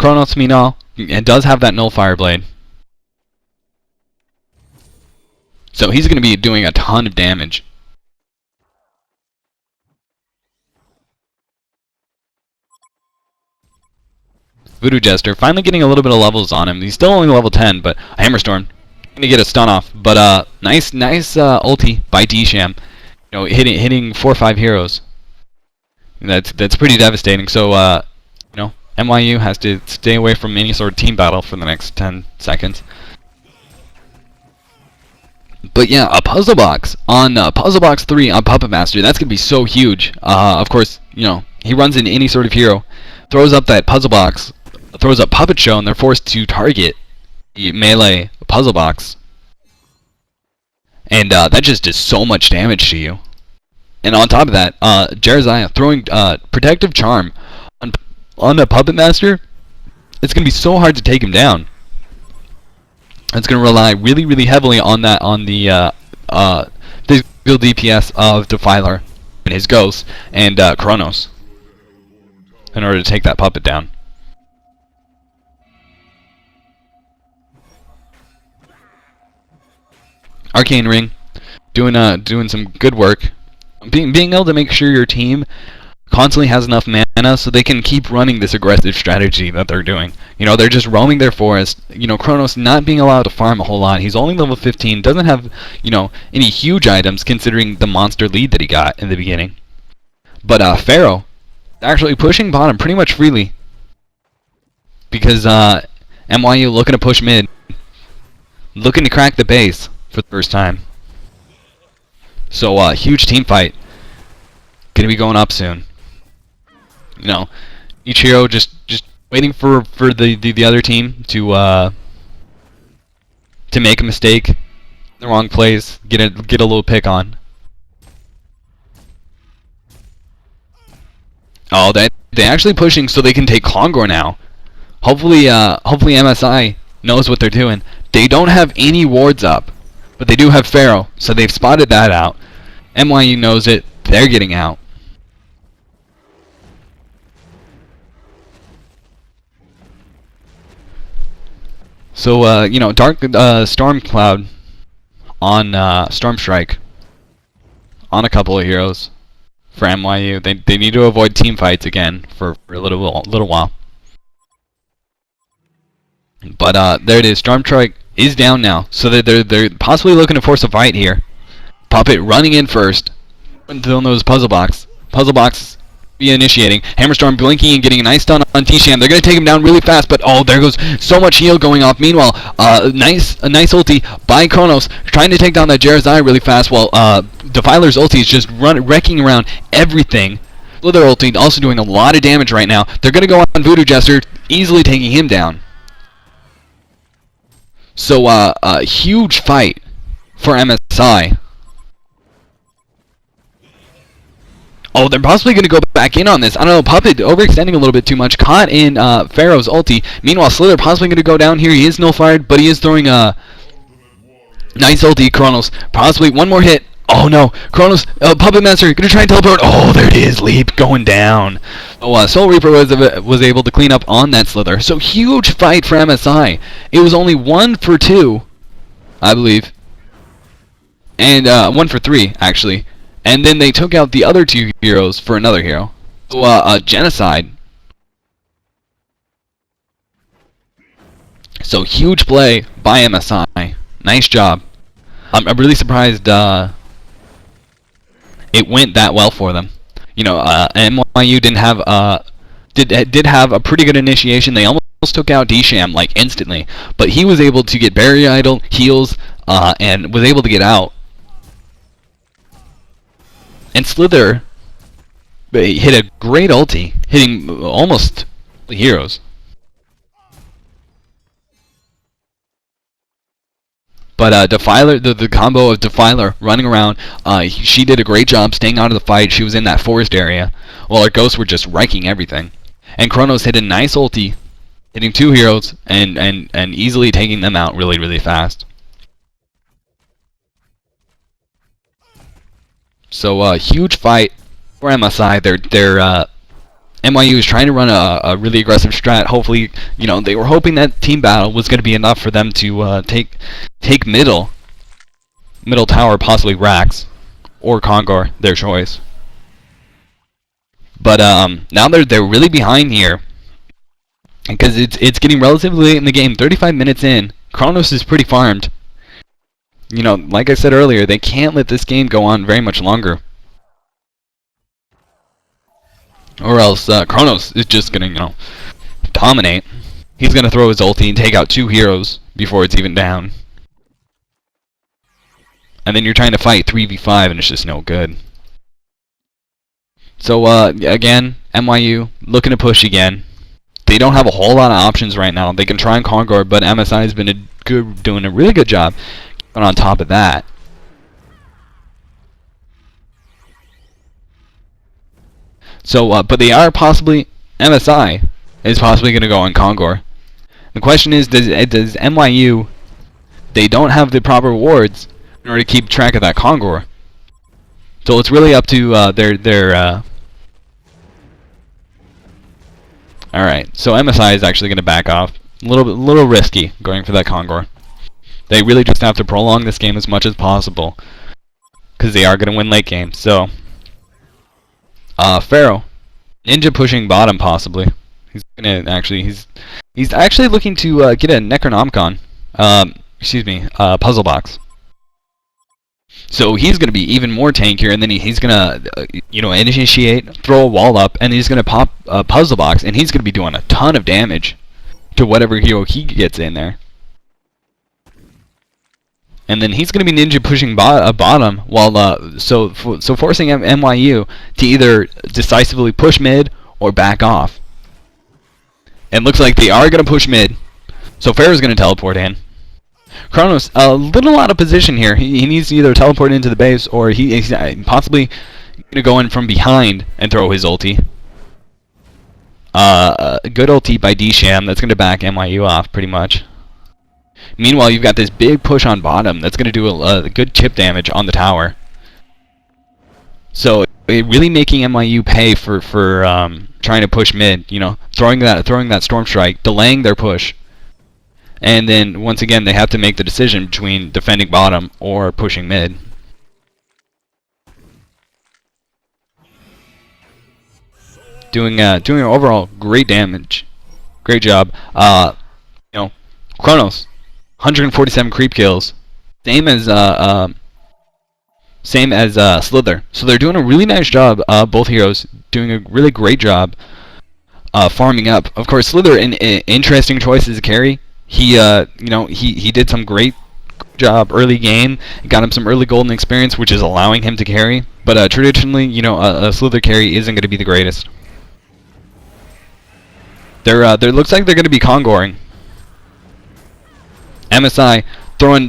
Chronos, meanwhile, it does have that Nullfire Blade. So he's going to be doing a ton of damage. Voodoo Jester finally getting a little bit of levels on him. He's still only level 10, but Hammerstorm going to get a stun off. But nice ulti by D-Sham. You know, hitting 4 or 5 heroes. That's pretty devastating. So you know, MYU has to stay away from any sort of team battle for the next 10 seconds. But yeah, a puzzle box on Puzzle Box 3 on Puppet Master. That's gonna be so huge. Of course, you know, he runs into any sort of hero, throws up that puzzle box, throws up Puppet Show, and they're forced to target the melee puzzle box. And that just does so much damage to you. And on top of that, Jeremiah throwing Protective Charm on the Puppet Master. It's gonna be so hard to take him down. It's going to rely really, really heavily on that, on the physical DPS of Defiler and his Ghost and Chronos in order to take that puppet down. Arcane Ring doing some good work, being able to make sure your team constantly has enough mana so they can keep running this aggressive strategy that they're doing. You know, they're just roaming their forest. You know, Chronos not being allowed to farm a whole lot. He's only level 15, doesn't have, you know, any huge items considering the monster lead that he got in the beginning. But Pharaoh actually pushing bottom pretty much freely because MYU looking to push mid, looking to crack the base for the first time. So huge team fight gonna be going up soon. You know, each hero just waiting for the other team to make a mistake in the wrong place, get a little pick on. Oh, they're actually pushing so they can take Kongor now. Hopefully MSI knows what they're doing. They don't have any wards up, but they do have Pharaoh, so they've spotted that out. MYU knows it. They're getting out. So, you know, Dark Storm Cloud on Storm Strike on a couple of heroes for MYU. They need to avoid team fights again for a little while. But there it is. Storm Strike is down now, so they're possibly looking to force a fight here. Puppet running in first until those puzzle box. Puzzle box be initiating. Hammerstorm blinking and getting a nice stun on T-Sham. They're going to take him down really fast, but oh, there goes so much heal going off. Meanwhile, a nice ulti by Chronos, trying to take down that Jeremiah really fast, while Defiler's ulti is just wrecking around everything. Slither ulti also doing a lot of damage right now. They're going to go on Voodoo Jester, easily taking him down. So, a huge fight for MSI. Oh, they're possibly going to go back in on this. I don't know, Puppet overextending a little bit too much. Caught in Pharaoh's ulti. Meanwhile, Slither possibly going to go down here. He is null-fired, but he is throwing a nice ulti. Chronos, possibly one more hit. Oh no, Chronos, Puppet Master, going to try and teleport. Oh, there it is, Leap going down. Oh, Soul Reaper was able to clean up on that Slither. So, huge fight for MSI. It was only 1 for 2, I believe. And 1 for 3, actually. And then they took out the other 2 heroes for another hero. So, Genocide. So, huge play by MSI. Nice job. I'm really surprised it went that well for them. You know, MYU didn't have did have a pretty good initiation. They almost took out D-Sham like instantly, but he was able to get Barrier Idol, heals, and was able to get out. And Slither hit a great ulti, hitting almost the heroes. But Defiler, the combo of Defiler running around, she did a great job staying out of the fight. She was in that forest area, while her ghosts were just wrecking everything. And Chronos hit a nice ulti, hitting 2 heroes and easily taking them out really, really fast. So huge fight for MSI. They're NYU is trying to run a really aggressive strat. Hopefully, they were hoping that team battle was going to be enough for them to take middle tower, possibly Rax or Kongor, their choice. But now they're really behind here because it's getting relatively late in the game. 35 minutes in, Kronos is pretty farmed. Like I said earlier, they can't let this game go on very much longer, or else Kronos is just gonna dominate. He's gonna throw his ulti and take out 2 heroes before it's even down, and then you're trying to fight 3v5 and it's just no good. So again, NYU looking to push again. They don't have a whole lot of options right now. They can try and Kongor, but MSI has been doing a really good job on top of that. So, but they are possibly, MSI is possibly going to go on Kongor. The question is, does NYU, they don't have the proper rewards in order to keep track of that Kongor. So it's really up to their Alright, so MSI is actually going to back off. A little risky going for that Kongor. They really just have to prolong this game as much as possible, because they are going to win late game. So, Pharaoh, Ninja pushing bottom possibly. He's actually looking to get a Necronomicon. Puzzle box. So he's going to be even more tankier, and then he's going to, initiate, throw a wall up, and he's going to pop a puzzle box, and he's going to be doing a ton of damage to whatever hero he gets in there. And then he's going to be Ninja pushing bottom, while so forcing NYU to either decisively push mid or back off. And looks like they are going to push mid, so Pharaoh's going to teleport in. Kronos a little out of position here. He needs to either teleport into the base, or he's possibly going to go in from behind and throw his ulti. A good ulti by D-Sham that's going to back NYU off pretty much. Meanwhile, you've got this big push on bottom that's going to do a good chip damage on the tower. So really making NYU pay for trying to push mid. Throwing that Storm Strike, delaying their push, and then once again they have to make the decision between defending bottom or pushing mid. Doing overall great damage, great job. Kronos. 147 creep kills, same as Slither. So they're doing a really nice job. Both heroes doing a really great job farming up. Of course, Slither an interesting choice as a carry. He did some great job early game. Got him some early golden experience, which is allowing him to carry. But traditionally, a Slither carry isn't going to be the greatest. There looks like they're going to be Kongoring. MSI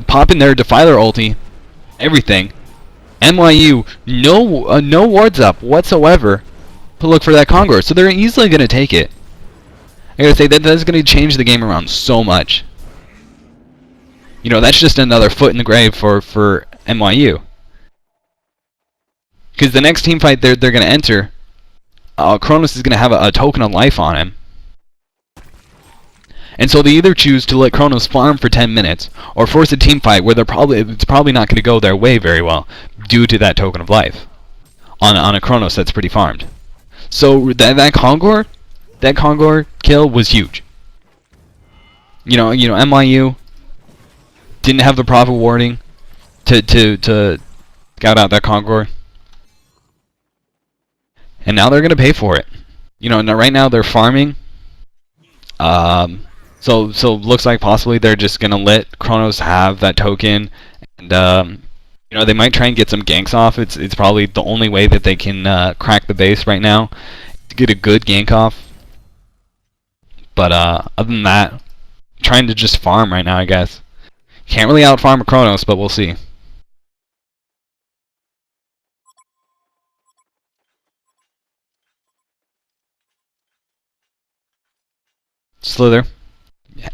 popping their Defiler ulti, everything. NYU no wards up whatsoever to look for that Kongor, so they're easily gonna take it. I gotta say that's gonna change the game around so much. That's just another foot in the grave for NYU. Because the next team fight they're gonna enter, Kronos is gonna have a token of life on him. And so they either choose to let Kronos farm for 10 minutes, or force a team fight where it's probably not going to go their way very well, due to that token of life on a Kronos that's pretty farmed. So that Kongor kill was huge. NYU didn't have the proper warding to scout out that Kongor, and now they're going to pay for it. Right now they're farming. So looks like possibly they're just gonna let Kronos have that token, and they might try and get some ganks off. It's probably the only way that they can crack the base right now to get a good gank off. But other than that, trying to just farm right now, I guess. Can't really out farm Kronos, but we'll see. Slither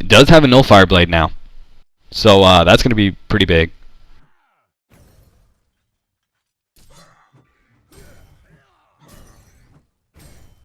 does have a Nullfire Blade now, so that's going to be pretty big.